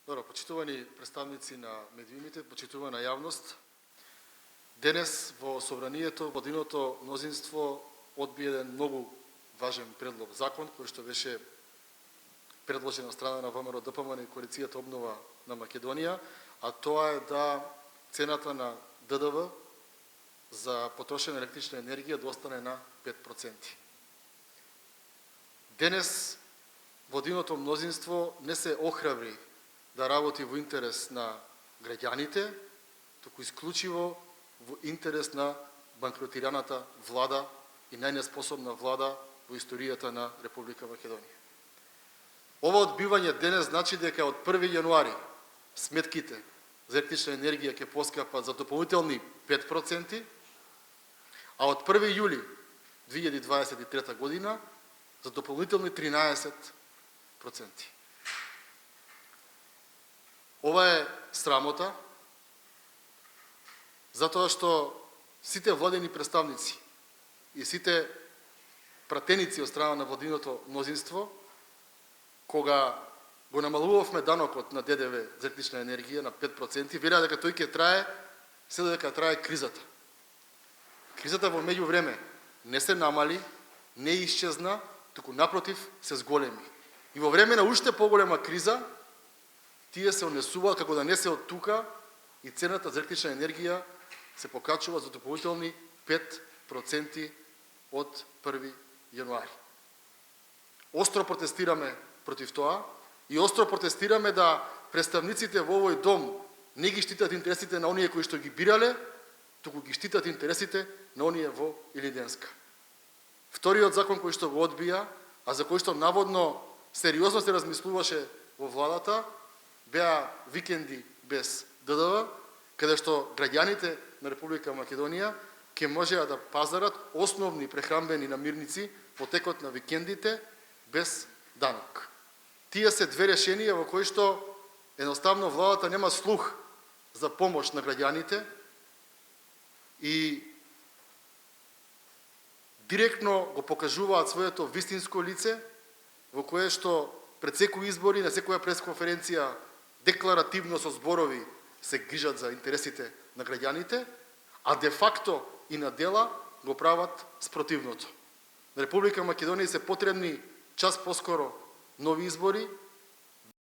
Добро, почитувани представници на медиумите, почитувана јавност. Денес во собранието, во диното мнозинство одби еден многу важен предлог закон, кој што беше предложен од страна на ВМРО ДПМН и коалицијата Обнова на Македонија, а тоа е да цената на ДДВ за потрошена електрична енергија да остане на 5%. Денес во диното мнозинство не се охрабри да работи во интерес на граѓаните, туку исклучиво во интерес на банкротираната влада и најнеспособна влада во историјата на Република Македонија. Ова одбивање денес значи дека од 1. јануари сметките за електрична енергија ќе поскапат за дополнителни 5%, а од 1. јули 2023 година за дополнителни 13%. Ова е срамота, затоа што сите владени представници и сите пратеници од страна на владиното мнозинство, кога го намалувавме данокот на ДДВ за електрична енергија на 5%, велеа дека тој ќе трае се додека трае кризата. Кризата во меѓувреме не се намали, не исчезна, туку напротив се зголеми. И во време на уште поголема криза, тие се однесуваат како да не се од тука и цената за електрична енергија се покачува за дополнителни 5% од 1. јануари. Остро протестираме против тоа и остро протестираме да представниците во овој дом не ги штитат интересите на оние кои што ги бирале, туку ги штитат интересите на оние во Илинденска. Вториот закон кој што го одбија, а за кој што наводно сериозно се размислуваше во владата, беа викенди без ДДВ, каде што граѓаните на Република Македонија ќе можеа да пазарат основни прехранбени намирници во текот на викендите без данок. Тие се две решенија во кои што едноставно владата нема слух за помош на граѓаните и директно го покажуваат своето вистинско лице, во кое што пред секои избори, на секоја пресконференција, декларативно со зборови се грижат за интересите на граѓаните, а де факто и на дела го прават спротивното. На Република Македонија се потребни час поскоро нови избори,